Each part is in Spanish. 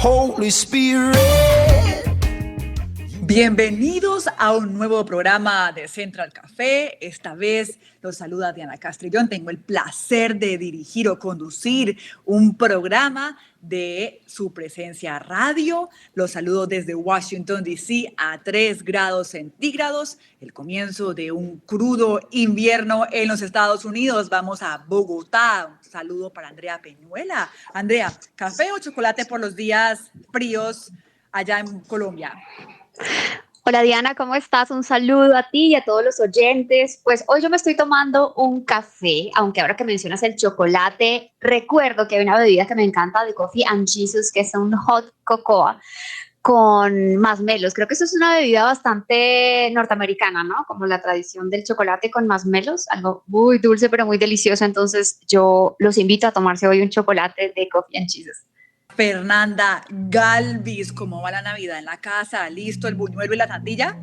Holy Spirit. Bienvenidos a un nuevo programa de Central Café. Esta vez los saluda Diana Castrillón. Tengo el placer de dirigir o conducir un programa de su presencia radio. Los saludo desde Washington, D.C. a 3 grados centígrados. El comienzo de un crudo invierno en los Estados Unidos. Vamos a Bogotá. Un saludo para Andrea Peñuela. Andrea, ¿café o chocolate por los días fríos allá en Colombia? Hola Diana, ¿cómo estás? Un saludo a ti y a todos los oyentes. Pues hoy yo me estoy tomando un café, aunque ahora que mencionas el chocolate, recuerdo que hay una bebida que me encanta de Coffee and Jesus, que es un hot cocoa con masmelos. Creo que eso es una bebida bastante norteamericana, ¿no? Como la tradición del chocolate con masmelos, algo muy dulce pero muy delicioso. Entonces yo los invito a tomarse hoy un chocolate de Coffee and Jesus. Fernanda Galvis, ¿cómo va la Navidad en la casa? ¿Listo el buñuelo y la natilla?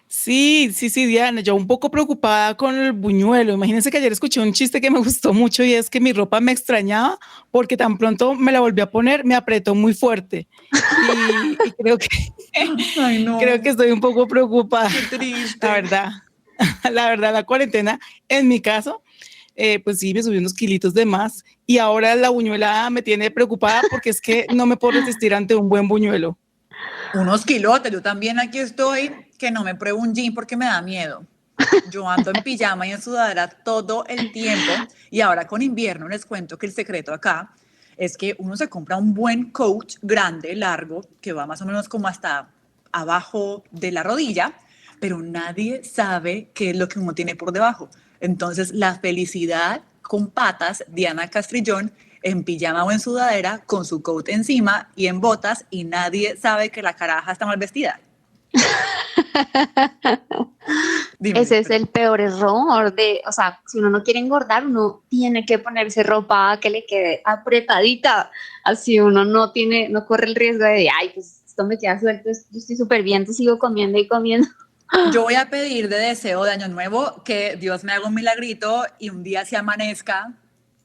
Sí, Diana, yo un poco preocupada con el buñuelo. Imagínense que ayer escuché un chiste que me gustó mucho y es que mi ropa me extrañaba porque tan pronto me la volví a poner, me apretó muy fuerte. Y creo que, Ay, no. creo que estoy un poco preocupada. Qué triste. La verdad, la cuarentena, en mi caso, pues sí, me subí unos kilitos de más y ahora la buñuela me tiene preocupada porque es que no me puedo resistir ante un buen buñuelo. Unos kilotes, yo también aquí estoy, que no me pruebo un jean porque me da miedo. Yo ando en pijama y en sudadera todo el tiempo y ahora con invierno les cuento que el secreto acá es que uno se compra un buen coat grande, largo, que va más o menos como hasta abajo de la rodilla, pero nadie sabe qué es lo que uno tiene por debajo. Entonces, la felicidad con patas, Diana Castrillón, en pijama o en sudadera, con su coat encima y en botas, y nadie sabe que la caraja está mal vestida. Dime, Ese es el peor error o sea, si uno no quiere engordar, uno tiene que ponerse ropa que le quede apretadita, así uno no corre el riesgo de, ay, pues esto me queda suelto, yo estoy súper bien, te sigo comiendo y comiendo. Yo voy a pedir de deseo de Año Nuevo que Dios me haga un milagrito y un día se amanezca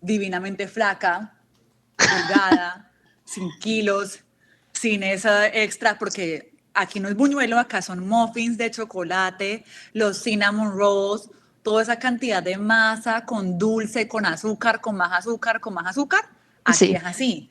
divinamente flaca, delgada, sin kilos, sin esa extra, porque aquí no es buñuelo, acá son muffins de chocolate, los cinnamon rolls, toda esa cantidad de masa con dulce, con azúcar, con más azúcar, con más azúcar. Aquí Sí. es así.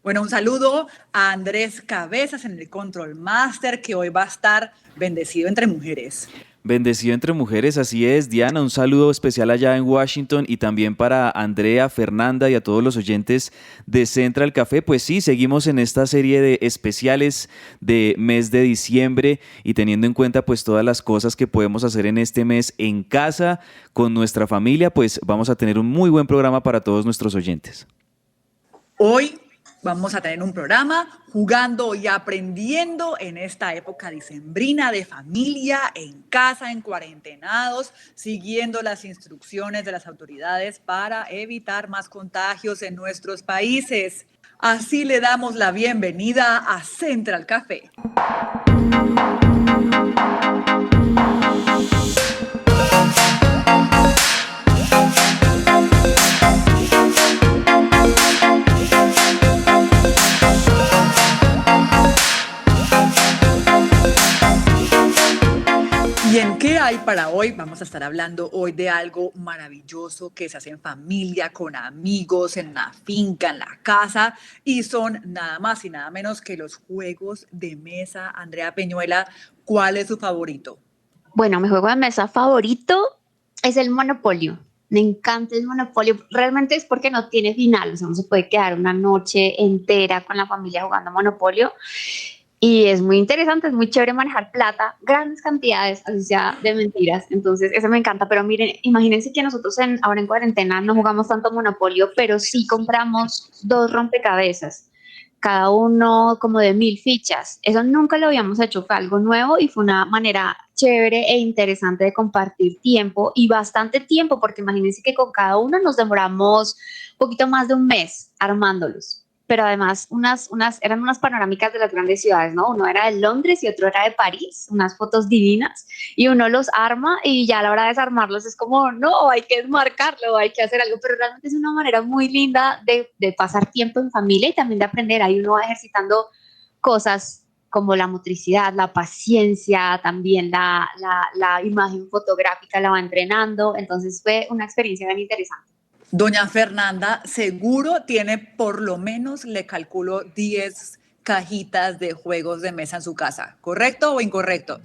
Bueno, un saludo a Andrés Cabezas en el Control Master, que hoy va a estar bendecido entre mujeres. Bendecido entre mujeres, así es. Diana, un saludo especial allá en Washington y también para Andrea, Fernanda y a todos los oyentes de Central Café. Pues sí, seguimos en esta serie de especiales de mes de diciembre y teniendo en cuenta pues todas las cosas que podemos hacer en este mes en casa con nuestra familia, pues vamos a tener un muy buen programa para todos nuestros oyentes. Hoy vamos a tener un programa jugando y aprendiendo en esta época dicembrina de familia, en casa, en cuarentenados, siguiendo las instrucciones de las autoridades para evitar más contagios en nuestros países. Así le damos la bienvenida a Central Café. ¿Y en qué hay para hoy? Vamos a estar hablando hoy de algo maravilloso que se hace en familia, con amigos, en la finca, en la casa, y son nada más y nada menos que los juegos de mesa. Andrea Peñuela, ¿cuál es su favorito? Bueno, mi juego de mesa favorito es el Monopolio. Me encanta el Monopolio. Realmente es porque no tiene final. O sea, uno se puede quedar una noche entera con la familia jugando Monopolio. Y es muy interesante, es muy chévere manejar plata, grandes cantidades, así sea de mentiras. Entonces, eso me encanta. Pero miren, imagínense que nosotros ahora en cuarentena no jugamos tanto Monopolio, pero sí compramos 2 rompecabezas, cada uno como de 1000 fichas. Eso nunca lo habíamos hecho, fue algo nuevo y fue una manera chévere e interesante de compartir tiempo y bastante tiempo, porque imagínense que con cada uno nos demoramos un poquito más de un mes armándolos. pero además eran unas panorámicas de las grandes ciudades, ¿no? Uno era de Londres y otro era de París, unas fotos divinas, y uno los arma y ya a la hora de desarmarlos es como, no, hay que desmarcarlo, hay que hacer algo, pero realmente es una manera muy linda de pasar tiempo en familia y también de aprender. Ahí uno va ejercitando cosas como la motricidad, la paciencia, también la imagen fotográfica la va entrenando, entonces fue una experiencia bien interesante. Doña Fernanda seguro tiene por lo menos, le calculo, 10 cajitas de juegos de mesa en su casa, ¿correcto o incorrecto?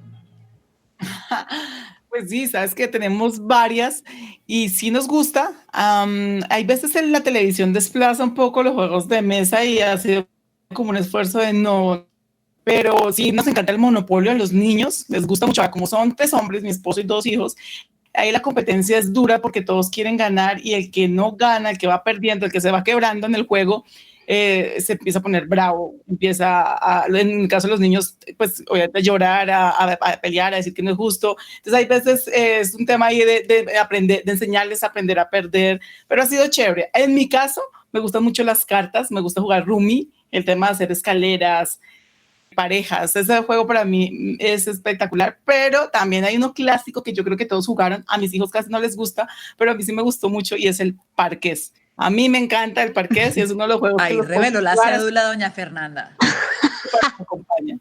Pues sí, sabes que tenemos varias y sí nos gusta. Hay veces en la televisión desplaza un poco los juegos de mesa y hace como un esfuerzo de no, pero sí nos encanta el monopolio a los niños, les gusta mucho. Como son 3 hombres, mi esposo y 2 hijos, ahí la competencia es dura porque todos quieren ganar y el que no gana, el que va perdiendo, el que se va quebrando en el juego, se empieza a poner bravo, en el caso de los niños, pues obviamente a llorar, a pelear, a decir que no es justo. Entonces hay veces es un tema ahí de aprender, de enseñarles a aprender a perder, pero ha sido chévere. En mi caso, me gustan mucho las cartas, me gusta jugar Rummy, el tema de hacer escaleras, parejas. Ese juego para mí es espectacular, pero también hay uno clásico que yo creo que todos jugaron. A mis hijos casi no les gusta, pero a mí sí me gustó mucho y es el parqués. A mí me encanta el parqués y es uno de los juegos Ahí que reveló la cédula, doña Fernanda. me acompaña.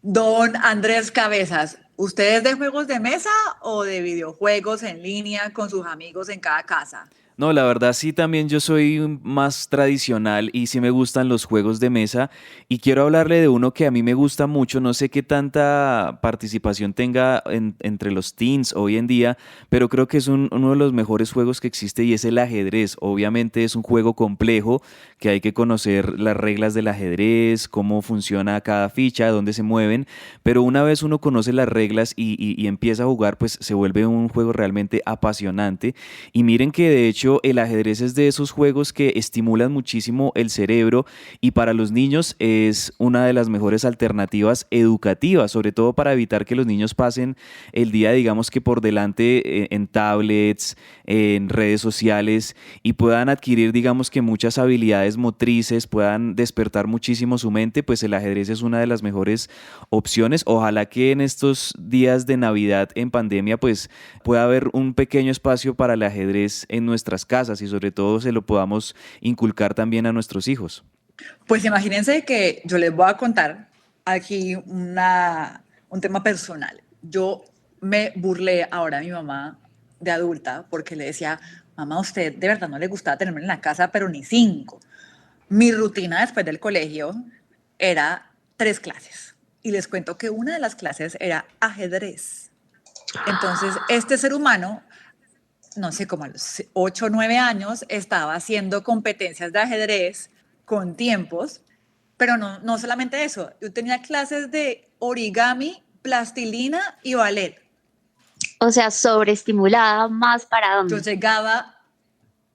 Don Andrés Cabezas, ¿usted es de juegos de mesa o de videojuegos en línea con sus amigos en cada casa? No, la verdad sí, también yo soy más tradicional y sí me gustan los juegos de mesa y quiero hablarle de uno que a mí me gusta mucho, no sé qué tanta participación tenga entre los teens hoy en día, pero creo que es uno de los mejores juegos que existe y es el ajedrez. Obviamente es un juego complejo que hay que conocer las reglas del ajedrez, cómo funciona cada ficha, dónde se mueven, pero una vez uno conoce las reglas y empieza a jugar, pues se vuelve un juego realmente apasionante. Y miren que de hecho el ajedrez es de esos juegos que estimulan muchísimo el cerebro y para los niños es una de las mejores alternativas educativas, sobre todo para evitar que los niños pasen el día, digamos que por delante en tablets, en redes sociales y puedan adquirir, digamos que muchas habilidades motrices, puedan despertar muchísimo su mente, pues el ajedrez es una de las mejores opciones. Ojalá que en estos días de Navidad en pandemia pues pueda haber un pequeño espacio para el ajedrez en nuestras casas y sobre todo se lo podamos inculcar también a nuestros hijos. Pues imagínense que yo les voy a contar aquí un tema personal. Yo me burlé ahora a mi mamá de adulta porque le decía, mamá, a usted de verdad no le gustaba tenerme en la casa, pero ni 5. Mi rutina después del colegio era 3 clases. Y les cuento que una de las clases era ajedrez. Entonces, este ser humano, no sé, como a los 8 o 9 años, estaba haciendo competencias de ajedrez con tiempos, pero no solamente eso. Yo tenía clases de origami, plastilina y ballet. O sea, sobreestimulada, más para Yo dónde. llegaba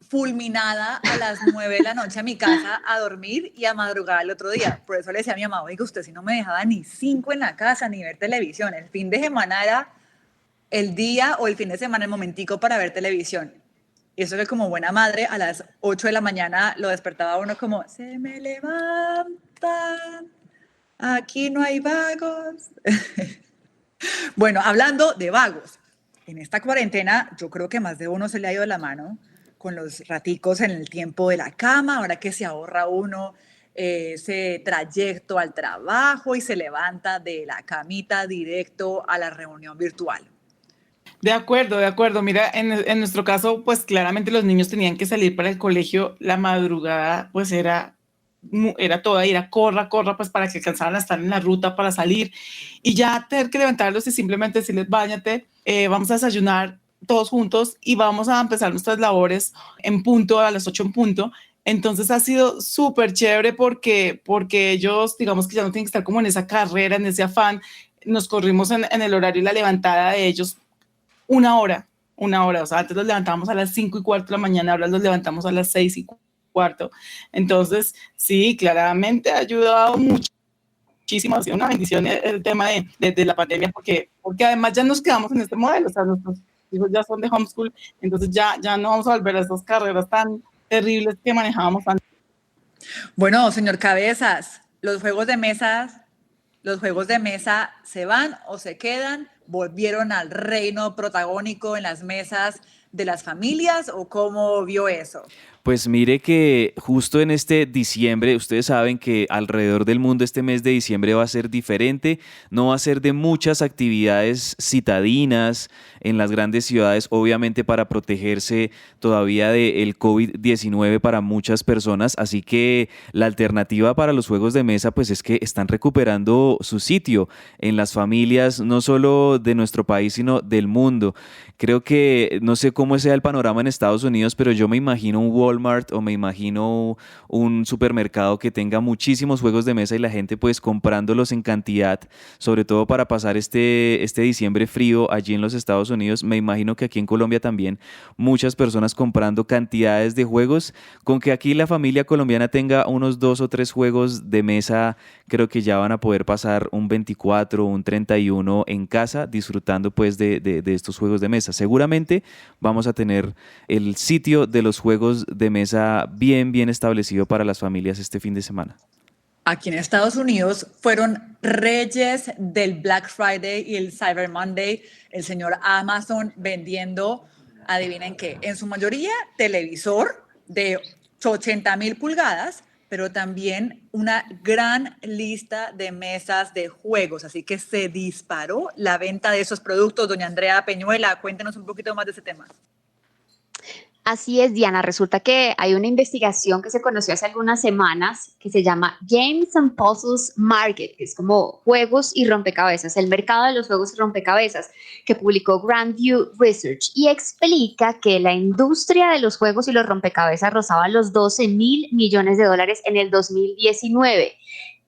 fulminada a las 9 de la noche a mi casa a dormir y a madrugar el otro día. Por eso le decía a mi mamá, oiga, usted si no me dejaba ni 5 en la casa, ni ver televisión. El fin de semana era el día o el fin de semana, el momentico para ver televisión. Y eso que como buena madre, a las 8 de la mañana lo despertaba uno como, se me levanta, aquí no hay vagos. Bueno, hablando de vagos, en esta cuarentena yo creo que más de uno se le ha ido la mano con los raticos en el tiempo de la cama, ahora que se ahorra uno ese trayecto al trabajo y se levanta de la camita directo a la reunión virtual. De acuerdo, de acuerdo. Mira, en nuestro caso, pues claramente los niños tenían que salir para el colegio, la madrugada pues era toda, era corra, corra, pues para que alcanzaran a estar en la ruta para salir y ya tener que levantarlos y simplemente decirles, báñate, vamos a desayunar todos juntos y vamos a empezar nuestras labores en punto, a las 8 en punto. Entonces ha sido súper chévere porque ellos, digamos que ya no tienen que estar como en esa carrera, en ese afán. Nos corrimos en el horario y la levantada de ellos una hora, o sea, antes los levantábamos a las 5:15 de la mañana, ahora los levantamos a las 6:15. Entonces, sí, claramente ha ayudado muchísimo, ha sido una bendición el tema de la pandemia, porque además ya nos quedamos en este modelo, o sea, nuestros hijos ya son de homeschool, entonces ya no vamos a volver a esas carreras tan terribles que manejábamos antes. Bueno, señor Cabezas, los juegos de mesa se van o se quedan, volvieron al reino protagónico en las mesas de las familias o cómo vio eso. Pues mire que justo en este diciembre, ustedes saben que alrededor del mundo este mes de diciembre va a ser diferente, no va a ser de muchas actividades citadinas en las grandes ciudades, obviamente para protegerse todavía del COVID-19 para muchas personas, así que la alternativa para los juegos de mesa pues es que están recuperando su sitio en las familias, no solo de nuestro país, sino del mundo. Creo que no sé cómo sea el panorama en Estados Unidos, pero yo me imagino un Walmart o me imagino un supermercado que tenga muchísimos juegos de mesa y la gente pues comprándolos en cantidad, sobre todo para pasar este diciembre frío allí en los Estados Unidos. Me imagino que aquí en Colombia también muchas personas comprando cantidades de juegos. Con que aquí la familia colombiana tenga unos 2 o 3 juegos de mesa, creo que ya van a poder pasar un 24 o un 31 en casa disfrutando pues de estos juegos de mesa. Seguramente vamos a tener el sitio de los juegos de mesa bien establecido para las familias este fin de semana. Aquí en Estados Unidos fueron reyes del Black Friday y el Cyber Monday, el señor Amazon vendiendo, adivinen qué, en su mayoría televisor de 80.000 pulgadas, pero también una gran lista de mesas de juegos, así que se disparó la venta de esos productos. Doña Andrea Peñuela, cuéntenos un poquito más de ese tema. Así es, Diana. Resulta que hay una investigación que se conoció hace algunas semanas que se llama Games and Puzzles Market, que es como juegos y rompecabezas, el mercado de los juegos y rompecabezas, que publicó Grandview Research y explica que la industria de los juegos y los rompecabezas rozaba los $12.000 millones en el 2019.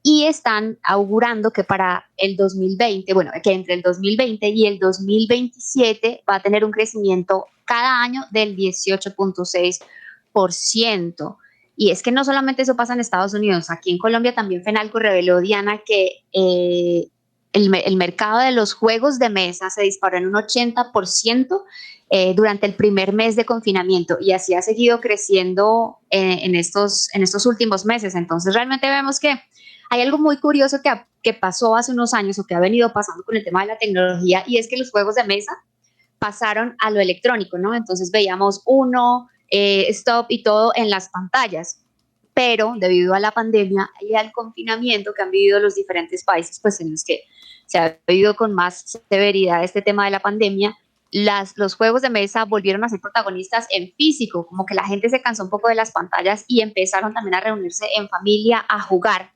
Y están augurando que para el 2020, bueno, que entre el 2020 y el 2027 va a tener un crecimiento cada año del 18.6%. Y es que no solamente eso pasa en Estados Unidos, aquí en Colombia también Fenalco reveló, Diana, que el mercado de los juegos de mesa se disparó en un 80% durante el primer mes de confinamiento y así ha seguido creciendo en estos últimos meses. Entonces realmente vemos que hay algo muy curioso que pasó hace unos años o que ha venido pasando con el tema de la tecnología y es que los juegos de mesa pasaron a lo electrónico, ¿no? Entonces veíamos stop y todo en las pantallas, pero debido a la pandemia y al confinamiento que han vivido los diferentes países, pues en los que se ha vivido con más severidad este tema de la pandemia, los juegos de mesa volvieron a ser protagonistas en físico, como que la gente se cansó un poco de las pantallas y empezaron también a reunirse en familia a jugar.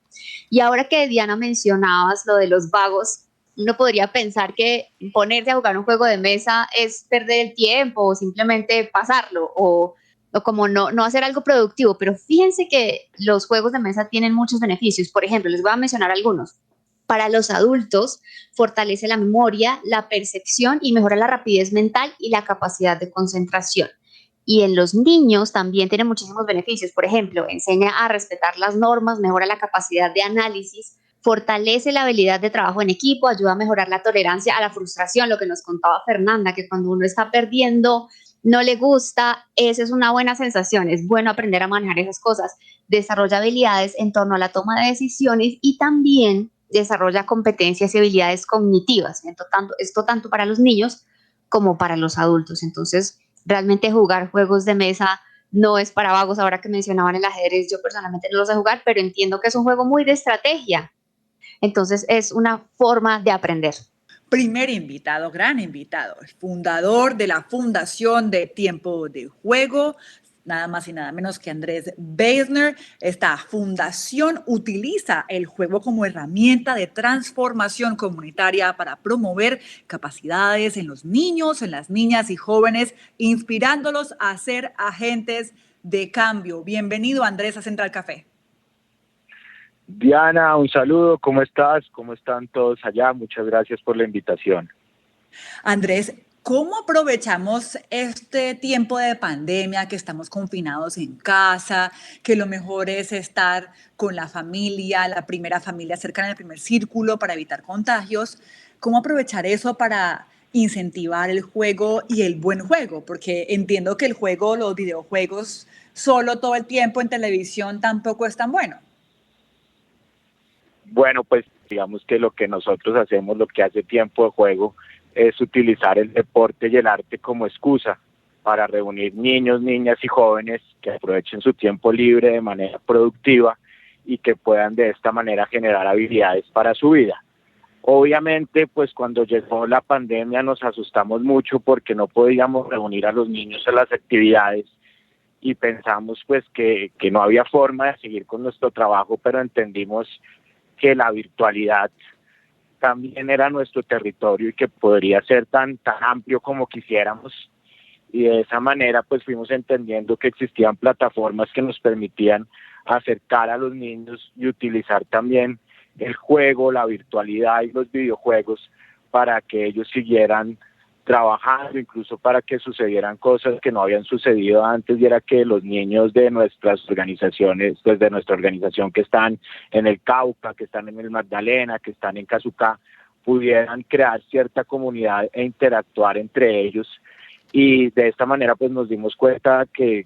Y ahora que Diana mencionabas lo de los vagos, uno podría pensar que ponerse a jugar un juego de mesa es perder el tiempo o simplemente pasarlo o como no hacer algo productivo, pero fíjense que los juegos de mesa tienen muchos beneficios. Por ejemplo, les voy a mencionar algunos. Para los adultos, fortalece la memoria, la percepción y mejora la rapidez mental y la capacidad de concentración. Y en los niños también tiene muchísimos beneficios. Por ejemplo, enseña a respetar las normas, mejora la capacidad de análisis, fortalece la habilidad de trabajo en equipo, ayuda a mejorar la tolerancia a la frustración, lo que nos contaba Fernanda, que cuando uno está perdiendo, no le gusta, esa es una buena sensación, es bueno aprender a manejar esas cosas. Desarrolla habilidades en torno a la toma de decisiones y también desarrolla competencias y habilidades cognitivas. Esto tanto para los niños como para los adultos. Entonces, realmente jugar juegos de mesa no es para vagos. Ahora que mencionaban el ajedrez, yo personalmente no lo sé jugar, pero entiendo que es un juego muy de estrategia. Entonces es una forma de aprender. Primer invitado, gran invitado, fundador de la Fundación de Tiempo de Juego, nada más y nada menos que Andrés Beisner. Esta fundación utiliza el juego como herramienta de transformación comunitaria para promover capacidades en los niños, en las niñas y jóvenes, inspirándolos a ser agentes de cambio. Bienvenido, Andrés, a Central Café. Diana, un saludo, ¿cómo estás? ¿Cómo están todos allá? Muchas gracias por la invitación. Andrés, ¿cómo aprovechamos este tiempo de pandemia que estamos confinados en casa, que lo mejor es estar con la familia, la primera familia cercana, el primer círculo para evitar contagios? ¿Cómo aprovechar eso para incentivar el juego y el buen juego, porque entiendo que el juego, los videojuegos, solo todo el tiempo en televisión tampoco es tan bueno. Bueno, pues digamos que lo que nosotros hacemos, lo que hace Tiempo de Juego, es utilizar el deporte y el arte como excusa para reunir niños, niñas y jóvenes que aprovechen su tiempo libre de manera productiva y que puedan de esta manera generar habilidades para su vida. Obviamente, pues cuando llegó la pandemia nos asustamos mucho porque no podíamos reunir a los niños en las actividades y pensamos pues que no había forma de seguir con nuestro trabajo, pero entendimos que la virtualidad también era nuestro territorio y que podría ser tan amplio como quisiéramos, y de esa manera pues fuimos entendiendo que existían plataformas que nos permitían acercar a los niños y utilizar también el juego, la virtualidad y los videojuegos para que ellos siguieran trabajando, incluso para que sucedieran cosas que no habían sucedido antes, y era que los niños de nuestras organizaciones, pues de nuestra organización que están en el Cauca, que están en el Magdalena, que están en Cazucá, pudieran crear cierta comunidad e interactuar entre ellos. Y de esta manera pues nos dimos cuenta que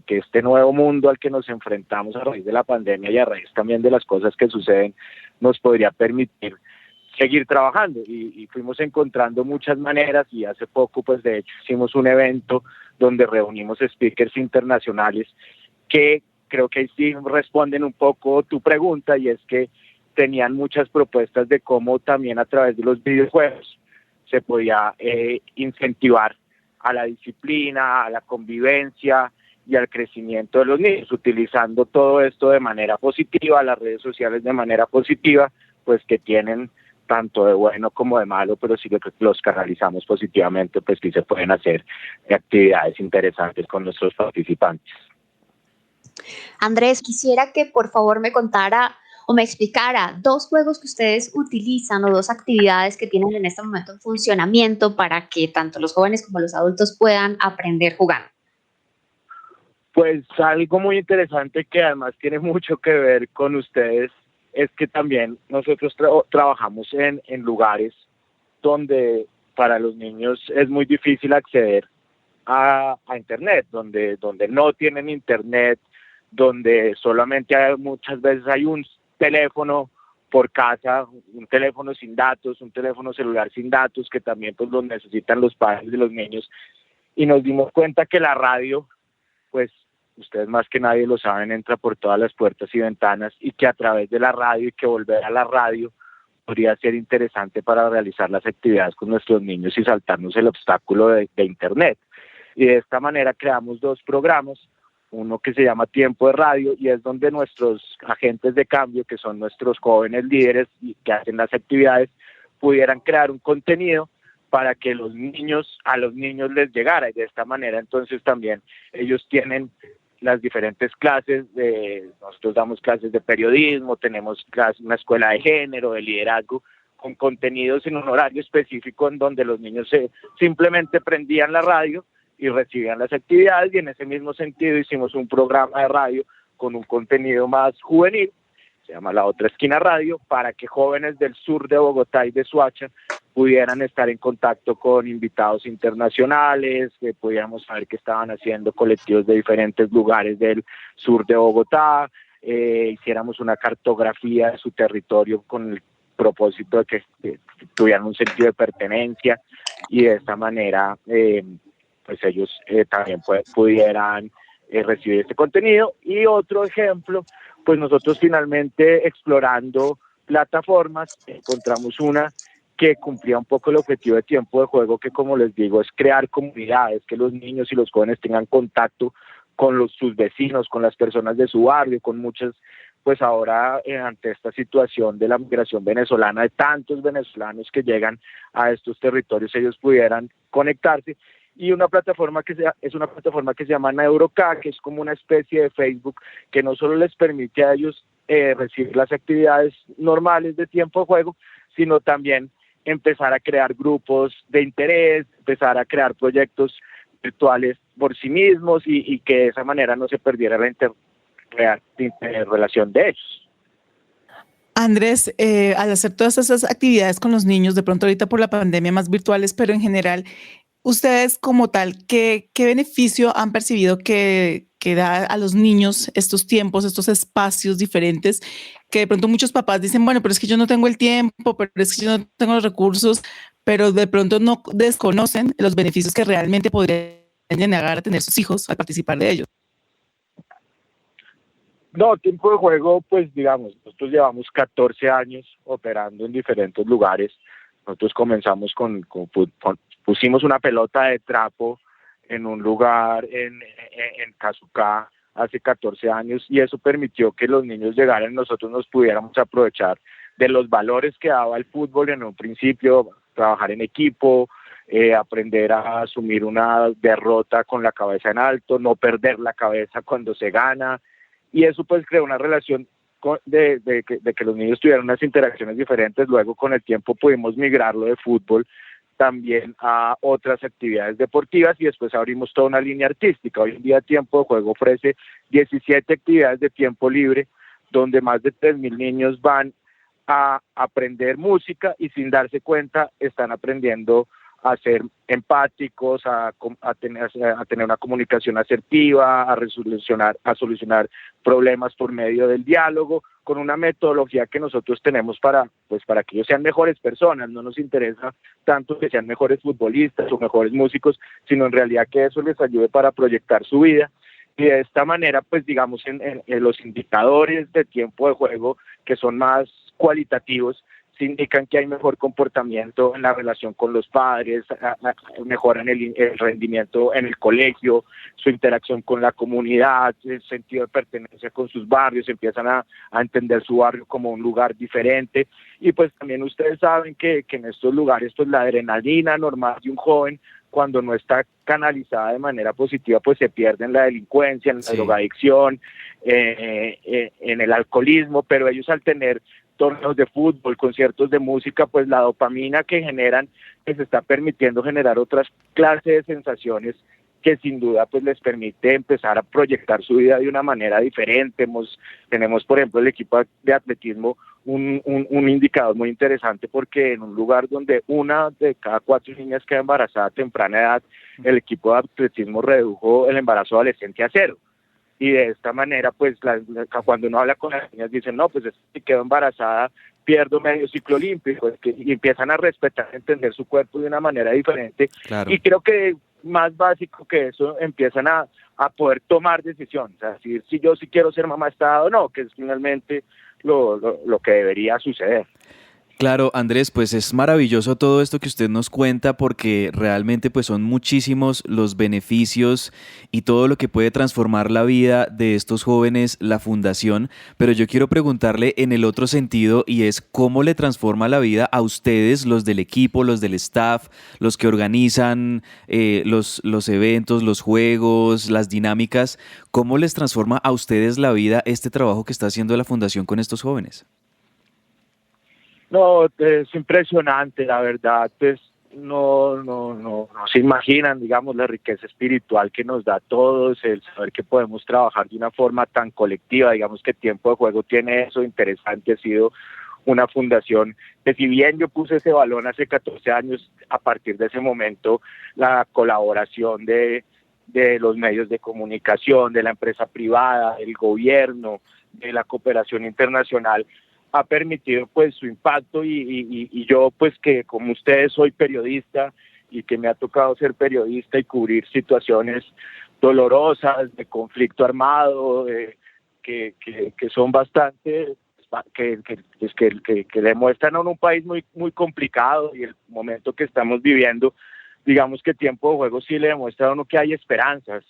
este nuevo mundo al que nos enfrentamos a raíz de la pandemia y a raíz también de las cosas que suceden nos podría permitir seguir trabajando, y fuimos encontrando muchas maneras, y hace poco pues de hecho hicimos un evento donde reunimos speakers internacionales que creo que sí responden un poco tu pregunta, y es que tenían muchas propuestas de cómo también a través de los videojuegos se podía incentivar a la disciplina, a la convivencia y al crecimiento de los niños, utilizando todo esto de manera positiva, las redes sociales de manera positiva, pues que tienen tanto de bueno como de malo, pero si los canalizamos positivamente, pues sí se pueden hacer actividades interesantes con nuestros participantes. Andrés, quisiera que por favor me contara o me explicara 2 juegos que ustedes utilizan o 2 actividades que tienen en este momento en funcionamiento para que tanto los jóvenes como los adultos puedan aprender jugando. Pues algo muy interesante que además tiene mucho que ver con ustedes es que también nosotros trabajamos en lugares donde para los niños es muy difícil acceder a internet, donde no tienen internet, donde solamente muchas veces hay un teléfono por casa, un teléfono sin datos, un teléfono celular sin datos, que también pues los necesitan los padres de los niños, y nos dimos cuenta que la radio, pues ustedes más que nadie lo saben, entra por todas las puertas y ventanas, y que a través de la radio y que volver a la radio podría ser interesante para realizar las actividades con nuestros niños y saltarnos el obstáculo de internet. Y de esta manera creamos 2 programas, uno que se llama Tiempo de Radio, y es donde nuestros agentes de cambio, que son nuestros jóvenes líderes y que hacen las actividades, pudieran crear un contenido para que a los niños les llegara, y de esta manera entonces también ellos tienen las diferentes clases, nosotros damos clases de periodismo, tenemos una escuela de género, de liderazgo, con contenidos en un horario específico en donde los niños simplemente prendían la radio y recibían las actividades, y en ese mismo sentido hicimos un programa de radio con un contenido más juvenil, se llama La Otra Esquina Radio, para que jóvenes del sur de Bogotá y de Soacha pudieran estar en contacto con invitados internacionales, que pudiéramos saber qué estaban haciendo colectivos de diferentes lugares del sur de Bogotá, hiciéramos una cartografía de su territorio con el propósito de que tuvieran un sentido de pertenencia, y de esta manera pues ellos también pudieran recibir este contenido. Y otro ejemplo, pues nosotros finalmente explorando plataformas encontramos una que cumplía un poco el objetivo de Tiempo de Juego, que como les digo es crear comunidades, que los niños y los jóvenes tengan contacto con sus vecinos, con las personas de su barrio, con muchas, pues ahora ante esta situación de la migración venezolana, de tantos venezolanos que llegan a estos territorios, ellos pudieran conectarse. Y una plataforma que se llama Neuroca, que es como una especie de Facebook, que no solo les permite a ellos recibir las actividades normales de Tiempo de Juego, sino también empezar a crear grupos de interés, empezar a crear proyectos virtuales por sí mismos, y que de esa manera no se perdiera la interrelación de ellos. Andrés, al hacer todas esas actividades con los niños, de pronto ahorita por la pandemia más virtuales, pero en general, ustedes como tal, ¿qué beneficio han percibido que da a los niños estos tiempos, estos espacios diferentes? Que de pronto muchos papás dicen, bueno, pero es que yo no tengo el tiempo, pero es que yo no tengo los recursos, pero de pronto no desconocen los beneficios que realmente podrían llegar a tener sus hijos al participar de ellos. No, tiempo de juego, pues digamos, nosotros llevamos 14 años operando en diferentes lugares. Nosotros comenzamos pusimos una pelota de trapo en un lugar en Cazucá hace 14 años y eso permitió que los niños llegaran y nosotros nos pudiéramos aprovechar de los valores que daba el fútbol en un principio, trabajar en equipo, aprender a asumir una derrota con la cabeza en alto, no perder la cabeza cuando se gana, y eso pues creó una relación de que los niños tuvieran unas interacciones diferentes. Luego con el tiempo pudimos migrarlo de fútbol también a otras actividades deportivas y después abrimos toda una línea artística. Hoy en día Tiempo de Juego ofrece 17 actividades de tiempo libre donde más de 3.000 niños van a aprender música y sin darse cuenta están aprendiendo a ser empáticos, a tener una comunicación asertiva, a solucionar problemas por medio del diálogo, con una metodología que nosotros tenemos para que ellos sean mejores personas. No nos interesa tanto que sean mejores futbolistas o mejores músicos, sino en realidad que eso les ayude para proyectar su vida. Y de esta manera, pues digamos, en los indicadores de tiempo de juego que son más cualitativos, se indican que hay mejor comportamiento en la relación con los padres, mejoran el rendimiento en el colegio, su interacción con la comunidad, el sentido de pertenencia con sus barrios, empiezan a entender su barrio como un lugar diferente. Y pues también ustedes saben que en estos lugares pues la adrenalina normal de un joven, cuando no está canalizada de manera positiva, pues se pierde en la delincuencia, en la drogadicción, en el alcoholismo, pero ellos al tener torneos de fútbol, conciertos de música, pues la dopamina que generan les está permitiendo generar otras clases de sensaciones que sin duda pues les permite empezar a proyectar su vida de una manera diferente. Tenemos, por ejemplo, el equipo de atletismo, un indicador muy interesante, porque en un lugar donde una de cada 4 niñas queda embarazada a temprana edad, el equipo de atletismo redujo el embarazo adolescente a 0. Y de esta manera, pues cuando uno habla con las niñas, dicen, no, pues si quedo embarazada, pierdo medio ciclo olímpico, y empiezan a respetar, a entender su cuerpo de una manera diferente. Claro. Y creo que más básico que eso, empiezan a poder tomar decisiones, es decir, si yo sí quiero ser mamá estado o no, que es finalmente lo que debería suceder. Claro, Andrés, pues es maravilloso todo esto que usted nos cuenta porque realmente pues son muchísimos los beneficios y todo lo que puede transformar la vida de estos jóvenes la fundación, pero yo quiero preguntarle en el otro sentido y es cómo le transforma la vida a ustedes, los del equipo, los del staff, los que organizan los eventos, los juegos, las dinámicas, ¿cómo les transforma a ustedes la vida este trabajo que está haciendo la fundación con estos jóvenes? No, es impresionante, la verdad, pues no se imaginan, digamos, la riqueza espiritual que nos da a todos, el saber que podemos trabajar de una forma tan colectiva. Digamos que Tiempo de Juego tiene eso interesante, ha sido una fundación que, si bien yo puse ese balón hace 14 años, a partir de ese momento la colaboración de los medios de comunicación, de la empresa privada, del gobierno, de la cooperación internacional, ha permitido pues su impacto y yo pues que como ustedes soy periodista y que me ha tocado ser periodista y cubrir situaciones dolorosas de conflicto armado que son bastante que demuestran en un país muy complicado y el momento que estamos viviendo. Digamos que Tiempo de Juego sí le demuestra a uno que hay esperanzas.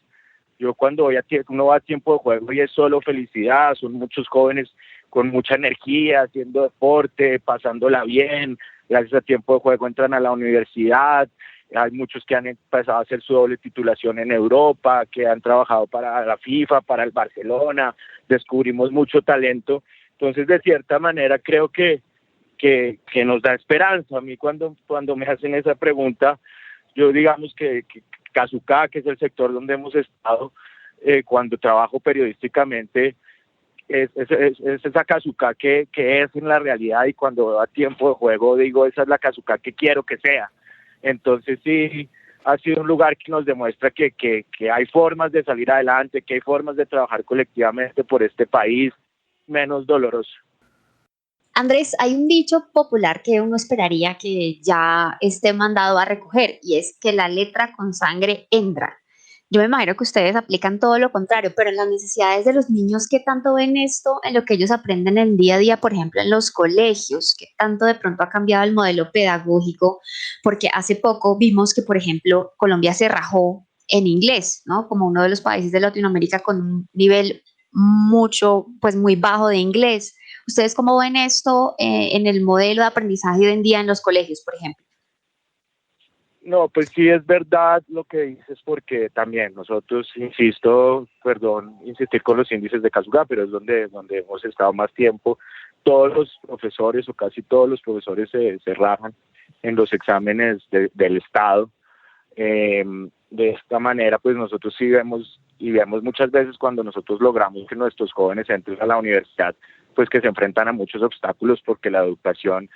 Yo cuando uno va a Tiempo de Juego y es solo felicidad, son muchos jóvenes con mucha energía, haciendo deporte, pasándola bien. Gracias a Tiempo de Juego entran a la universidad. Hay muchos que han empezado a hacer su doble titulación en Europa, que han trabajado para la FIFA, para el Barcelona. Descubrimos mucho talento. Entonces, de cierta manera, creo que nos da esperanza. A mí cuando me hacen esa pregunta, yo digamos que Cazucá, que es el sector donde hemos estado, cuando trabajo periodísticamente, es esa Kazuka que es en la realidad, y cuando veo a tiempo de juego digo, esa es la Kazuka que quiero que sea. Entonces sí, ha sido un lugar que nos demuestra que hay formas de salir adelante, que hay formas de trabajar colectivamente por este país menos doloroso. Andrés, hay un dicho popular que uno esperaría que ya esté mandado a recoger y es que la letra con sangre entra. Yo me imagino que ustedes aplican todo lo contrario, pero en las necesidades de los niños, ¿qué tanto ven esto en lo que ellos aprenden en el día a día, por ejemplo, en los colegios? ¿Qué tanto de pronto ha cambiado el modelo pedagógico? Porque hace poco vimos que, por ejemplo, Colombia se rajó en inglés, ¿no? Como uno de los países de Latinoamérica con un nivel mucho, pues muy bajo de inglés. ¿Ustedes cómo ven esto en el modelo de aprendizaje hoy en día en los colegios, por ejemplo? No, pues sí es verdad lo que dices, porque también nosotros, insisto, perdón, insistir con los índices de Kazuga, pero es donde hemos estado más tiempo. Todos los profesores o casi todos los profesores se rajan en los exámenes del Estado. De esta manera, pues nosotros sí vemos, y vemos muchas veces cuando nosotros logramos que nuestros jóvenes entren a la universidad, pues que se enfrentan a muchos obstáculos porque la educación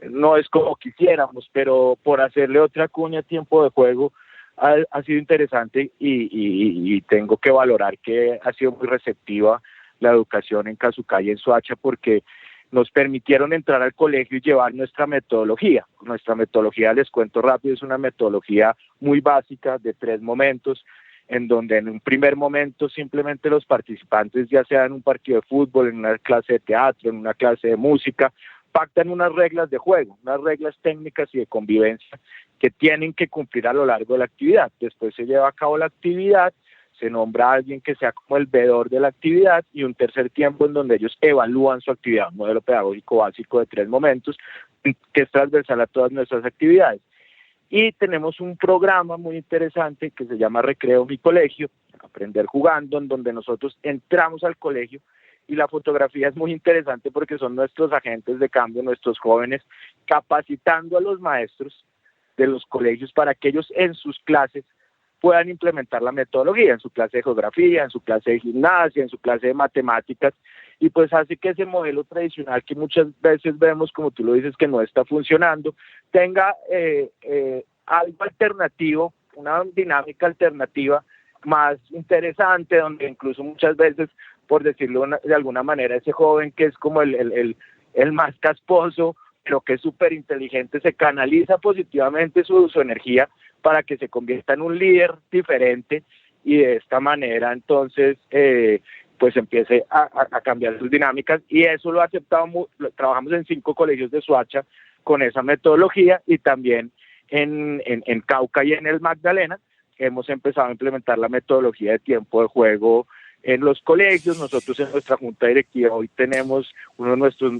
no es como quisiéramos, pero por hacerle otra cuña a tiempo de juego ha sido interesante, y tengo que valorar que ha sido muy receptiva la educación en Kazuka y en Soacha, porque nos permitieron entrar al colegio y llevar nuestra metodología. Nuestra metodología, les cuento rápido, es una metodología muy básica de 3 momentos, en donde en un primer momento simplemente los participantes, ya sea en un partido de fútbol, en una clase de teatro, en una clase de música, pactan unas reglas de juego, unas reglas técnicas y de convivencia que tienen que cumplir a lo largo de la actividad. Después se lleva a cabo la actividad, se nombra a alguien que sea como el veedor de la actividad, y un tercer tiempo en donde ellos evalúan su actividad, un modelo pedagógico básico de 3 momentos que es transversal a todas nuestras actividades. Y tenemos un programa muy interesante que se llama Recreo Mi Colegio, Aprender Jugando, en donde nosotros entramos al colegio, y la fotografía es muy interesante porque son nuestros agentes de cambio, nuestros jóvenes, capacitando a los maestros de los colegios para que ellos en sus clases puedan implementar la metodología, en su clase de geografía, en su clase de gimnasia, en su clase de matemáticas, y pues hace que ese modelo tradicional que muchas veces vemos, como tú lo dices, que no está funcionando, tenga algo alternativo, una dinámica alternativa más interesante, donde incluso muchas veces, por decirlo de alguna manera, ese joven que es como el más casposo, pero que es súper inteligente, se canaliza positivamente su energía para que se convierta en un líder diferente, y de esta manera entonces pues empiece a cambiar sus dinámicas. Y eso lo ha aceptado, trabajamos en 5 colegios de Soacha con esa metodología, y también en Cauca y en el Magdalena hemos empezado a implementar la metodología de tiempo de juego en los colegios. Nosotros en nuestra junta directiva hoy tenemos uno de nuestros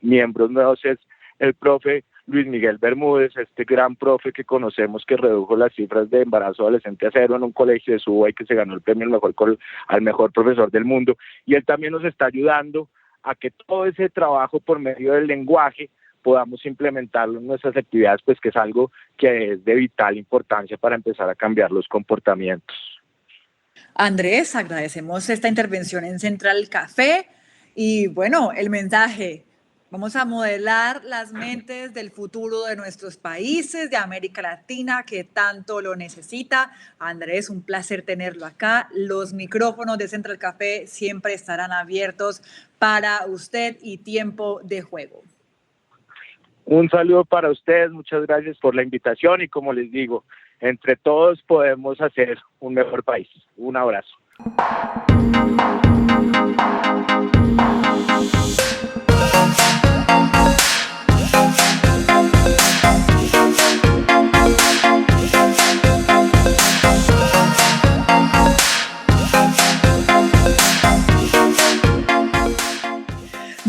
miembros nuevos, es el profe Luis Miguel Bermúdez, este gran profe que conocemos, que redujo las cifras de embarazo adolescente a 0 en un colegio de Suba y que se ganó el premio al mejor profesor del mundo. Y él también nos está ayudando a que todo ese trabajo por medio del lenguaje podamos implementarlo en nuestras actividades, pues que es algo que es de vital importancia para empezar a cambiar los comportamientos. Andrés, agradecemos esta intervención en Central Café, y bueno, el mensaje: vamos a modelar las mentes del futuro de nuestros países, de América Latina, que tanto lo necesita. Andrés, un placer tenerlo acá. Los micrófonos de Central Café siempre estarán abiertos para usted y tiempo de juego. Un saludo para ustedes, muchas gracias por la invitación, y como les digo, entre todos podemos hacer un mejor país. Un abrazo.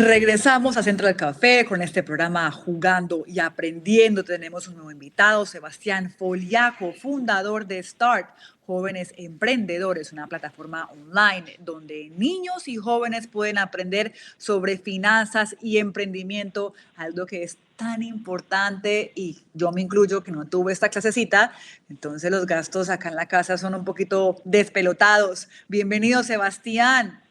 Regresamos a Central Café con este programa Jugando y Aprendiendo. Tenemos un nuevo invitado, Sebastián Foliaco, fundador de Start, Jóvenes Emprendedores, una plataforma online donde niños y jóvenes pueden aprender sobre finanzas y emprendimiento, algo que es tan importante, y yo me incluyo que no tuve esta clasecita, entonces los gastos acá en la casa son un poquito despelotados. Bienvenido, Sebastián.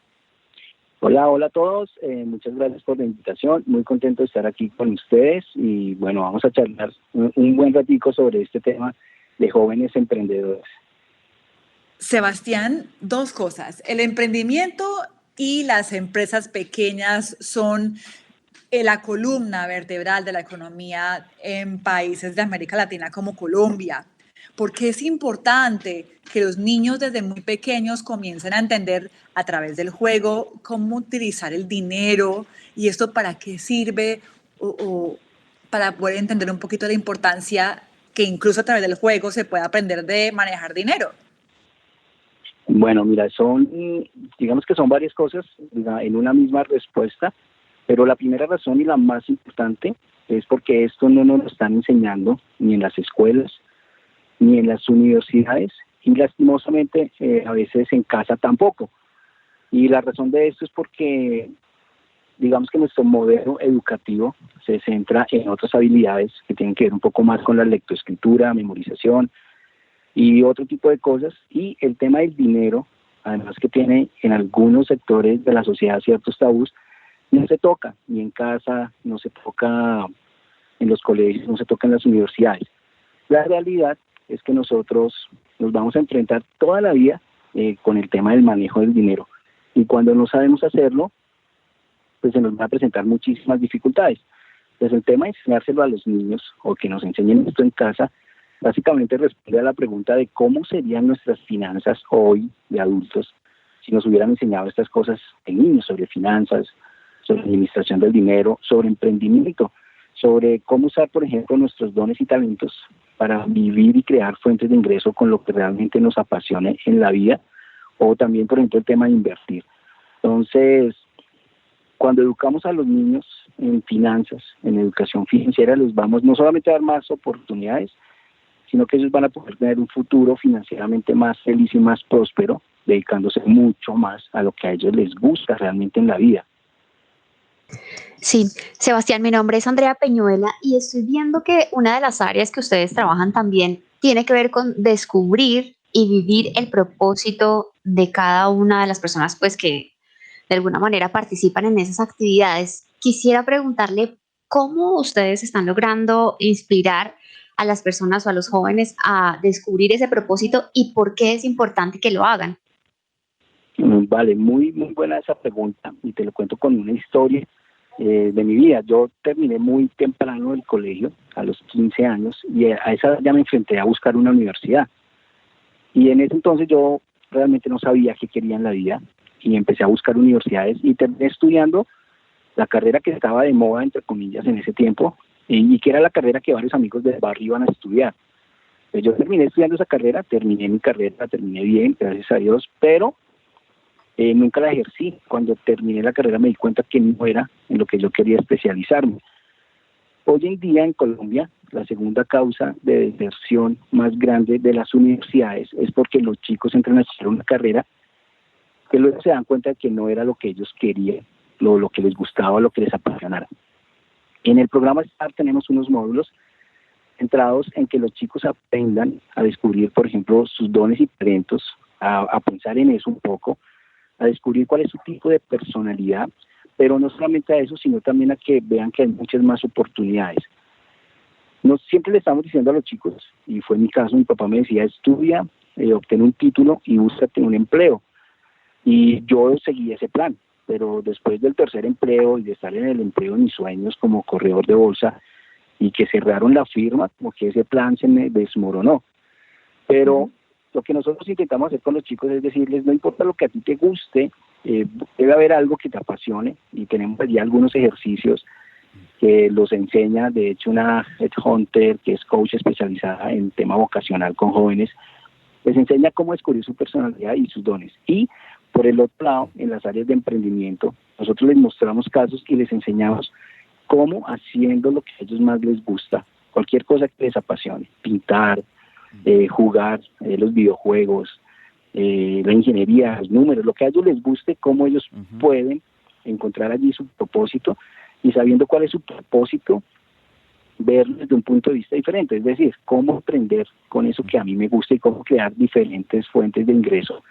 Hola, hola a todos. Muchas gracias por la invitación. Muy contento de estar aquí con ustedes y bueno, vamos a charlar un buen ratico sobre este tema de jóvenes emprendedores. Sebastián, dos cosas. El emprendimiento y las empresas pequeñas son la columna vertebral de la economía en países de América Latina como Colombia. ¿Por qué es importante que los niños desde muy pequeños comiencen a entender a través del juego cómo utilizar el dinero y esto para qué sirve o para poder entender un poquito la importancia que incluso a través del juego se puede aprender de manejar dinero? Bueno, mira, digamos que son varias cosas en una misma respuesta, pero la primera razón y la más importante es porque esto no nos lo están enseñando ni en las escuelas, ni en las universidades, y lastimosamente a veces en casa tampoco. Y la razón de esto es porque, digamos que nuestro modelo educativo se centra en otras habilidades que tienen que ver un poco más con la lectoescritura, memorización, y otro tipo de cosas, y el tema del dinero, además que tiene en algunos sectores de la sociedad ciertos tabús, no se toca, ni en casa, no se toca en los colegios, no se toca en las universidades. La realidad es que nosotros nos vamos a enfrentar toda la vida con el tema del manejo del dinero, y cuando no sabemos hacerlo, pues se nos van a presentar muchísimas dificultades. Entonces el tema de enseñárselo a los niños, o que nos enseñen esto en casa, básicamente responde a la pregunta de cómo serían nuestras finanzas hoy de adultos si nos hubieran enseñado estas cosas de niños, sobre finanzas, sobre administración del dinero, sobre emprendimiento, sobre cómo usar, por ejemplo, nuestros dones y talentos para vivir y crear fuentes de ingreso con lo que realmente nos apasione en la vida, o también, por ejemplo, el tema de invertir. Entonces, cuando educamos a los niños en finanzas, en educación financiera, les vamos no solamente a dar más oportunidades, sino que ellos van a poder tener un futuro financieramente más feliz y más próspero, dedicándose mucho más a lo que a ellos les gusta realmente en la vida. Sí, Sebastián, mi nombre es Andrea Peñuela y estoy viendo que una de las áreas que ustedes trabajan también tiene que ver con descubrir y vivir el propósito de cada una de las personas pues que de alguna manera participan en esas actividades. Quisiera preguntarle cómo ustedes están logrando inspirar a las personas o a los jóvenes a descubrir ese propósito y por qué es importante que lo hagan. Vale, muy buena esa pregunta, y te lo cuento con una historia de mi vida. Yo terminé muy temprano el colegio, a los 15 años, y a esa edad ya me enfrenté a buscar una universidad. Y en ese entonces yo realmente no sabía qué quería en la vida, y empecé a buscar universidades y terminé estudiando la carrera que estaba de moda, entre comillas, en ese tiempo, y que era la carrera que varios amigos del barrio iban a estudiar. Pues yo terminé estudiando esa carrera, terminé mi carrera, terminé bien, gracias a Dios, pero nunca la ejercí. Cuando terminé la carrera me di cuenta que no era en lo que yo quería especializarme. Hoy en día en Colombia, la segunda causa de deserción más grande de las universidades es porque los chicos entran a estudiar una carrera que luego se dan cuenta de que no era lo que ellos querían, lo que les gustaba, lo que les apasionara. En el programa STAR tenemos unos módulos centrados en que los chicos aprendan a descubrir, por ejemplo, sus dones y talentos, a pensar en eso un poco, a descubrir cuál es su tipo de personalidad, pero no solamente a eso, sino también a que vean que hay muchas más oportunidades. No siempre le estamos diciendo a los chicos, y fue mi caso, mi papá me decía, estudia, obtén un título y búscate un empleo. Y yo seguí ese plan, pero después del tercer empleo y de estar en el empleo de mis sueños como corredor de bolsa y que cerraron la firma, como que ese plan se me desmoronó. Pero lo que nosotros intentamos hacer con los chicos es decirles, no importa lo que a ti te guste, debe haber algo que te apasione, y tenemos allí algunos ejercicios que los enseña, de hecho, una headhunter que es coach especializada en tema vocacional con jóvenes, les enseña cómo descubrir su personalidad y sus dones. Y por el otro lado, en las áreas de emprendimiento, nosotros les mostramos casos y les enseñamos cómo, haciendo lo que a ellos más les gusta, cualquier cosa que les apasione, pintar, jugar, los videojuegos, la ingeniería, los números, lo que a ellos les guste, cómo ellos pueden encontrar allí su propósito, y sabiendo cuál es su propósito, verlo desde un punto de vista diferente, es decir, cómo aprender con eso que a mí me gusta y cómo crear diferentes fuentes de ingreso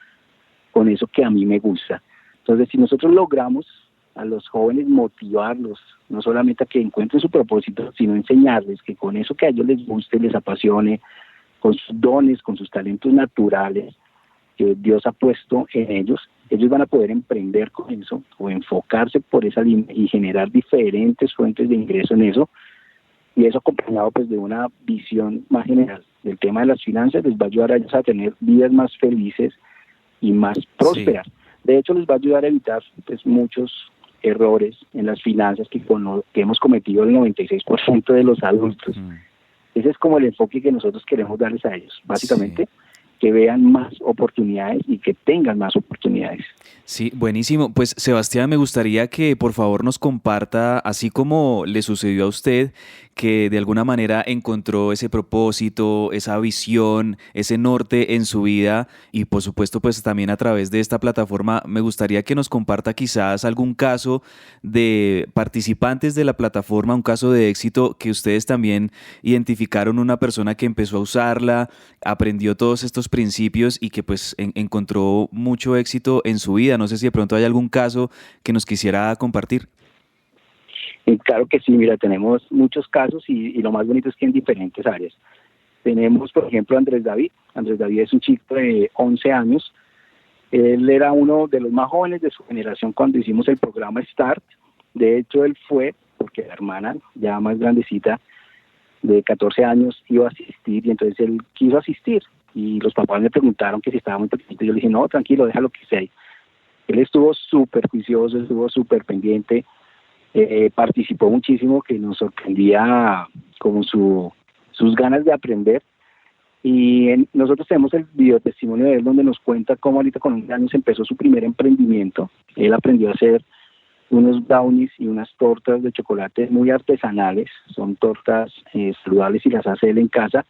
con eso que a mí me gusta. Entonces, si nosotros logramos a los jóvenes motivarlos, no solamente a que encuentren su propósito, sino enseñarles que con eso que a ellos les guste, les apasione, con sus dones, con sus talentos naturales que Dios ha puesto en ellos van a poder emprender con eso o enfocarse por esa línea y generar diferentes fuentes de ingreso en eso, y eso acompañado pues de una visión más general del tema de las finanzas les va a ayudar a ellos a tener vidas más felices y más prósperas. Sí. De hecho, les va a ayudar a evitar pues muchos errores en las finanzas que hemos cometido el 96% de los adultos. Ese es como el enfoque que nosotros queremos darles a ellos, básicamente. Sí. Que vean más oportunidades y que tengan más oportunidades. Sí, buenísimo. Pues Sebastián, me gustaría que por favor nos comparta, así como le sucedió a usted, que de alguna manera encontró ese propósito, esa visión, ese norte en su vida, y por supuesto pues también a través de esta plataforma, me gustaría que nos comparta quizás algún caso de participantes de la plataforma, un caso de éxito que ustedes también identificaron, una persona que empezó a usarla, aprendió todos estos principios y que pues encontró mucho éxito en su vida. No sé si de pronto hay algún caso que nos quisiera compartir. Claro que sí, mira, tenemos muchos casos y lo más bonito es que en diferentes áreas. Tenemos, por ejemplo, a Andrés David. Andrés David es un chico de 11 años. Él era uno de los más jóvenes de su generación cuando hicimos el programa Start. De hecho, él fue, porque la hermana, ya más grandecita, de 14 años, iba a asistir, y entonces él quiso asistir. Y los papás me preguntaron que si estaba muy pequeñito. Yo le dije, no, tranquilo, déjalo que sea. Él estuvo súper juicioso, estuvo súper pendiente. Participó muchísimo, que nos sorprendía como sus ganas de aprender, y nosotros tenemos el video testimonio de él donde nos cuenta cómo ahorita con 11 años empezó su primer emprendimiento. Él aprendió a hacer unos brownies y unas tortas de chocolate muy artesanales, son tortas saludables y las hace él en casa,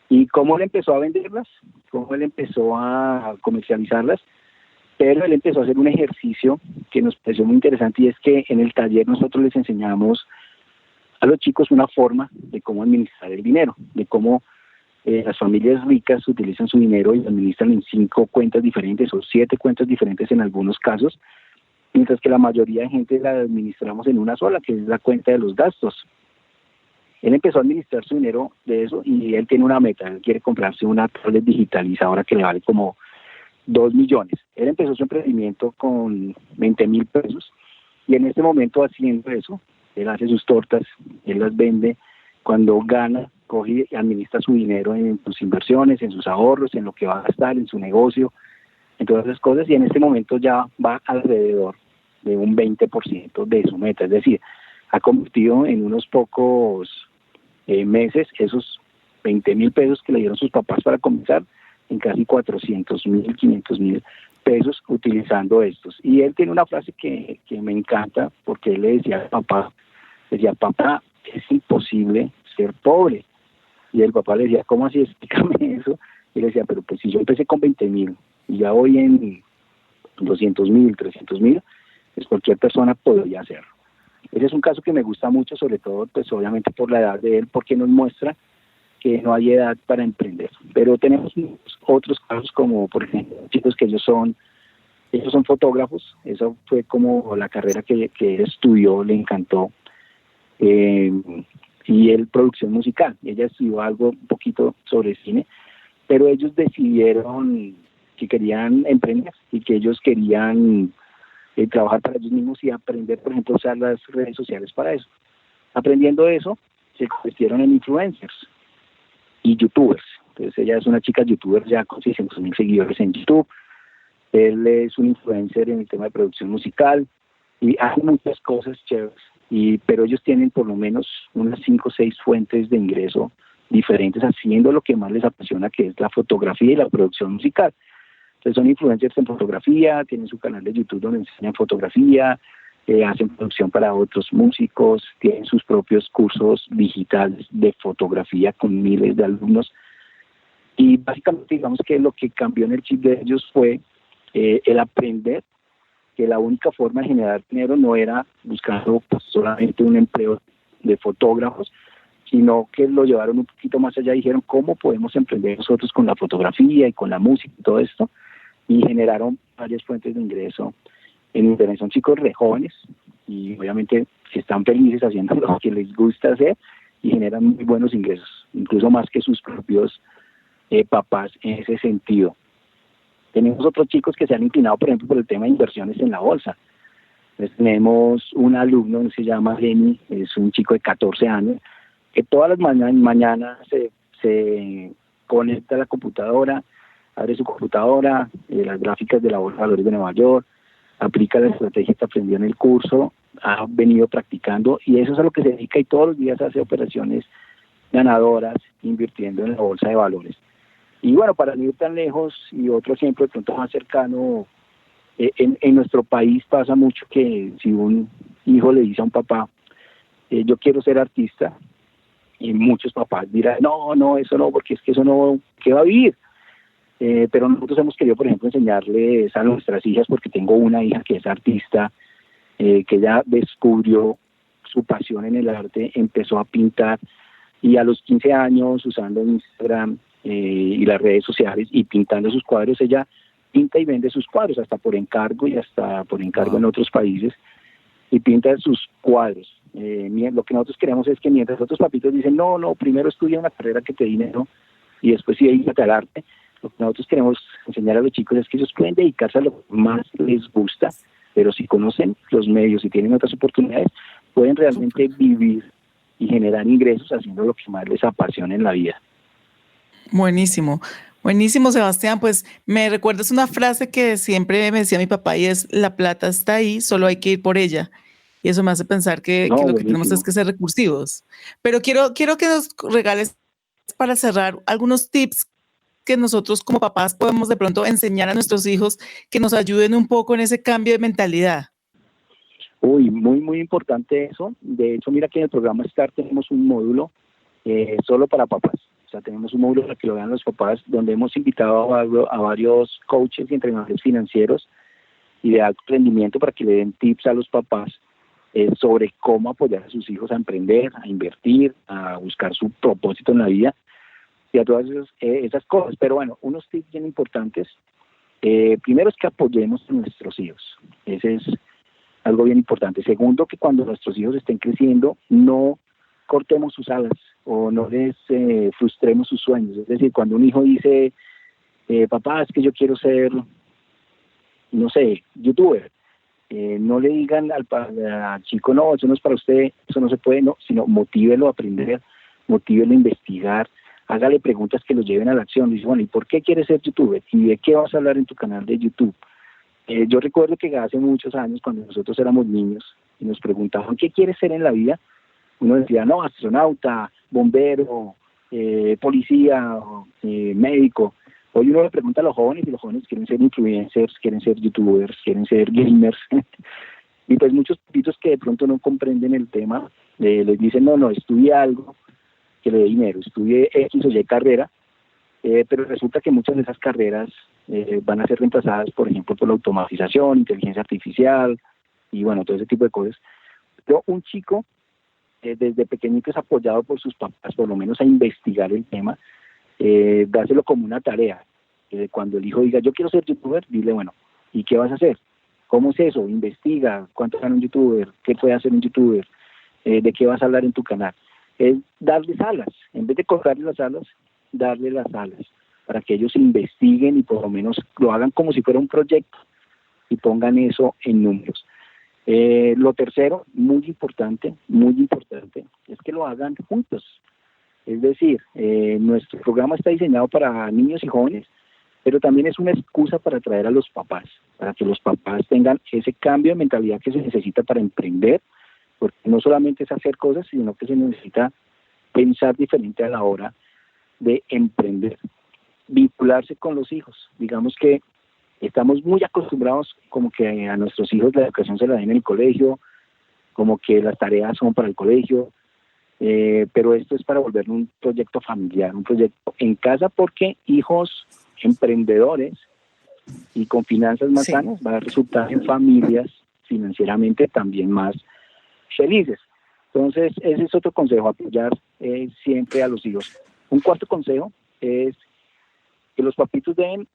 y cómo él empezó a venderlas, cómo él empezó a comercializarlas. Pero él empezó a hacer un ejercicio que nos pareció muy interesante, y es que en el taller nosotros les enseñamos a los chicos una forma de cómo administrar el dinero, de cómo las familias ricas utilizan su dinero y lo administran en 5 cuentas diferentes o 7 cuentas diferentes en algunos casos, mientras que la mayoría de gente la administramos en una sola, que es la cuenta de los gastos. Él empezó a administrar su dinero de eso y él tiene una meta, él quiere comprarse una tablet digitalizadora que le vale como 2 millones. Él empezó su emprendimiento con 20,000 pesos y en este momento haciendo eso, él hace sus tortas, él las vende, cuando gana, coge y administra su dinero en sus inversiones, en sus ahorros, en lo que va a gastar, en su negocio, en todas esas cosas, y en este momento ya va alrededor de un 20% de su meta, es decir, ha convertido en unos pocos meses esos 20,000 pesos que le dieron sus papás para comenzar en casi 400,000, 500,000 pesos utilizando estos. Y él tiene una frase que me encanta, porque él le decía papá, es imposible ser pobre. Y el papá le decía, ¿cómo así? Explícame eso. Y le decía, pero pues si yo empecé con 20,000 y ya voy en 200,000, 300,000, pues cualquier persona podría hacerlo. Ese es un caso que me gusta mucho, sobre todo pues obviamente por la edad de él, porque nos muestra que no hay edad para emprender. Pero tenemos otros casos, como por ejemplo chicos que ellos son fotógrafos. Eso fue como la carrera que él estudió, le encantó, y él producción musical. Ella estudió algo un poquito sobre cine, pero ellos decidieron que querían emprender y que ellos querían trabajar para ellos mismos y aprender, por ejemplo, a usar las redes sociales para eso. Aprendiendo eso, se convirtieron en influencers y youtubers. Entonces ella es una chica youtuber ya con 600,000 seguidores en YouTube. Él es un influencer en el tema de producción musical y hace muchas cosas chéveres, pero ellos tienen por lo menos unas 5 o 6 fuentes de ingreso diferentes haciendo lo que más les apasiona, que es la fotografía y la producción musical. Entonces son influencers en fotografía, tienen su canal de YouTube donde enseñan fotografía, hacen producción para otros músicos, tienen sus propios cursos digitales de fotografía con miles de alumnos. Y básicamente digamos que lo que cambió en el chip de ellos fue el aprender que la única forma de generar dinero no era buscando pues, solamente un empleo de fotógrafos, sino que lo llevaron un poquito más allá y dijeron cómo podemos emprender nosotros con la fotografía y con la música y todo esto, y generaron varias fuentes de ingreso en internet son chicos re jóvenes y obviamente si están felices haciendo lo que les gusta hacer y generan muy buenos ingresos, incluso más que sus propios papás en ese sentido. Tenemos otros chicos que se han inclinado, por ejemplo, por el tema de inversiones en la bolsa. Entonces, tenemos un alumno que se llama Jenny, es un chico de 14 años, que todas las mañanas se conecta a la computadora, abre su computadora, las gráficas de la Bolsa de Valores de Nueva York, aplica la estrategia que aprendió en el curso, ha venido practicando y eso es a lo que se dedica y todos los días hace operaciones ganadoras invirtiendo en la Bolsa de Valores. Y bueno, para no ir tan lejos y otro ejemplo de pronto más cercano, en nuestro país pasa mucho que si un hijo le dice a un papá, yo quiero ser artista, y muchos papás dirán, no, eso no, porque es que eso no, ¿qué va a vivir? Pero nosotros hemos querido, por ejemplo, enseñarles a nuestras hijas, porque tengo una hija que es artista, que ya descubrió su pasión en el arte, empezó a pintar, y a los 15 años, usando Instagram y las redes sociales, y pintando sus cuadros, ella pinta y vende sus cuadros, hasta por encargo y hasta por encargo en otros países, y pinta sus cuadros. Lo que nosotros queremos es que mientras otros papitos dicen, no, primero estudia una carrera que te dé dinero y después sí dedícate al arte, lo que nosotros queremos enseñar a los chicos es que ellos pueden dedicarse a lo que más les gusta, pero si conocen los medios y tienen otras oportunidades, pueden realmente vivir y generar ingresos haciendo lo que más les apasiona en la vida. Buenísimo. Buenísimo, Sebastián. Pues me recuerdas una frase que siempre me decía mi papá y es, la plata está ahí, solo hay que ir por ella. Y eso me hace pensar que lo que tenemos es que ser recursivos. Pero quiero que nos regales para cerrar algunos tips que nosotros como papás podemos de pronto enseñar a nuestros hijos que nos ayuden un poco en ese cambio de mentalidad. Uy, muy importante eso. De hecho, mira que en el programa START tenemos un módulo solo para papás. O sea, tenemos un módulo para que lo vean los papás, donde hemos invitado a varios coaches y entrenadores financieros y de alto rendimiento para que le den tips a los papás sobre cómo apoyar a sus hijos a emprender, a invertir, a buscar su propósito en la vida y a todas esas cosas. Pero bueno, unos tips bien importantes. Primero es que apoyemos a nuestros hijos. Ese es algo bien importante. Segundo, que cuando nuestros hijos estén creciendo, no cortemos sus alas o no les frustremos sus sueños. Es decir, cuando un hijo dice, papá, es que yo quiero ser, no sé, youtuber, no le digan al chico, no, eso no es para usted, eso no se puede, no, sino motívelo a aprender, motívelo a investigar, hágale preguntas que lo lleven a la acción. Dice, bueno, ¿y por qué quieres ser youtuber? ¿Y de qué vas a hablar en tu canal de YouTube? Yo recuerdo que hace muchos años, cuando nosotros éramos niños, y nos preguntaban, ¿qué quieres ser en la vida? Uno decía, no, astronauta, bombero, policía, médico. Hoy uno le pregunta a los jóvenes y los jóvenes quieren ser influencers, quieren ser youtubers, quieren ser gamers. Y pues muchos pitos que de pronto no comprenden el tema, les dicen, no, estudie algo que le dé dinero, estudie X o Y carrera, pero resulta que muchas de esas carreras van a ser reemplazadas, por ejemplo, por la automatización, inteligencia artificial y bueno, todo ese tipo de cosas. Pero un chico desde pequeñito es apoyado por sus papás, por lo menos a investigar el tema, dárselo como una tarea. Cuando el hijo diga, yo quiero ser youtuber, dile, bueno, ¿y qué vas a hacer? ¿Cómo es eso? Investiga, ¿cuánto gana un youtuber? ¿Qué puede hacer un youtuber? ¿De qué vas a hablar en tu canal? Es darles alas, en vez de cortarles las alas, darle las alas, para que ellos investiguen y por lo menos lo hagan como si fuera un proyecto y pongan eso en números. Lo tercero, muy importante, es que lo hagan juntos. Es decir, nuestro programa está diseñado para niños y jóvenes, pero también es una excusa para atraer a los papás, para que los papás tengan ese cambio de mentalidad que se necesita para emprender, porque no solamente es hacer cosas, sino que se necesita pensar diferente a la hora de emprender. Vincularse con los hijos. Digamos que estamos muy acostumbrados como que a nuestros hijos la educación se la den en el colegio, como que las tareas son para el colegio, pero esto es para volverlo un proyecto familiar, un proyecto en casa, porque hijos emprendedores y con finanzas más sanas van a resultar en familias financieramente también más felices. Entonces, ese es otro consejo, apoyar siempre a los hijos. Un cuarto consejo es que los papitos deben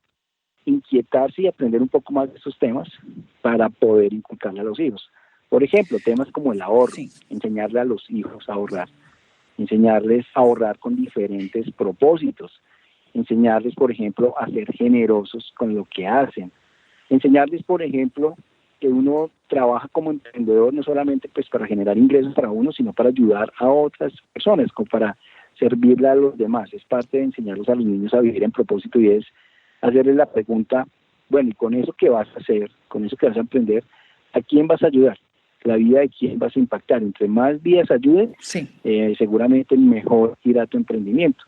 inquietarse y aprender un poco más de esos temas para poder inculcarle a los hijos. Por ejemplo, temas como el ahorro, Sí. enseñarle a los hijos a ahorrar, enseñarles a ahorrar con diferentes propósitos, enseñarles, por ejemplo, a ser generosos con lo que hacen, enseñarles, por ejemplo, que uno trabaja como emprendedor no solamente pues para generar ingresos para uno, sino para ayudar a otras personas, como para servirle a los demás. Es parte de enseñarlos a los niños a vivir en propósito, y es hacerles la pregunta, bueno, y con eso que vas a hacer, con eso que vas a emprender, ¿a quién vas a ayudar? La vida de quién vas a impactar. Entre más vidas ayudes, Sí. seguramente mejor irá tu emprendimiento.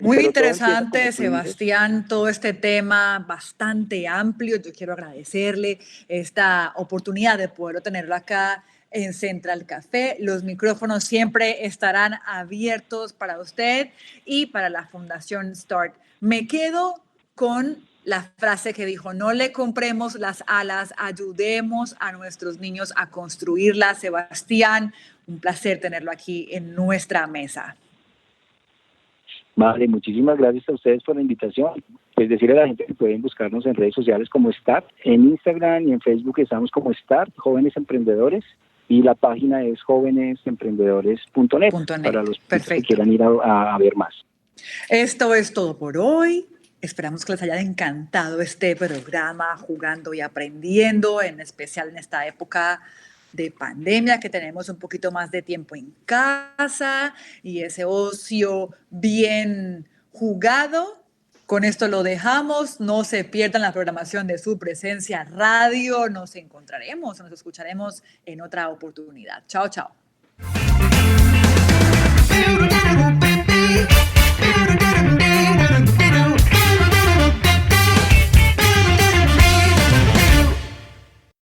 Muy Pero todo interesante, empieza, como tú dices. Sebastián, todo este tema bastante amplio. Yo quiero agradecerle esta oportunidad de poder tenerlo acá en Central Café. Los micrófonos siempre estarán abiertos para usted y para la Fundación START. Me quedo con la frase que dijo: no le compremos las alas, ayudemos a nuestros niños a construirlas. Sebastián, un placer tenerlo aquí en nuestra mesa. Vale, muchísimas gracias a ustedes por la invitación. Pues decirle a la gente que pueden buscarnos en redes sociales como START, en Instagram y en Facebook estamos como START, Jóvenes Emprendedores, y la página es jóvenesemprendedores.net para los que quieran ir a ver más. Esto es todo por hoy. Esperamos que les haya encantado este programa, Jugando y Aprendiendo, en especial en esta época de pandemia, que tenemos un poquito más de tiempo en casa y ese ocio bien jugado. Con esto lo dejamos. No se pierdan la programación de Su Presencia Radio. Nos encontraremos, nos escucharemos en otra oportunidad. Chao, chao.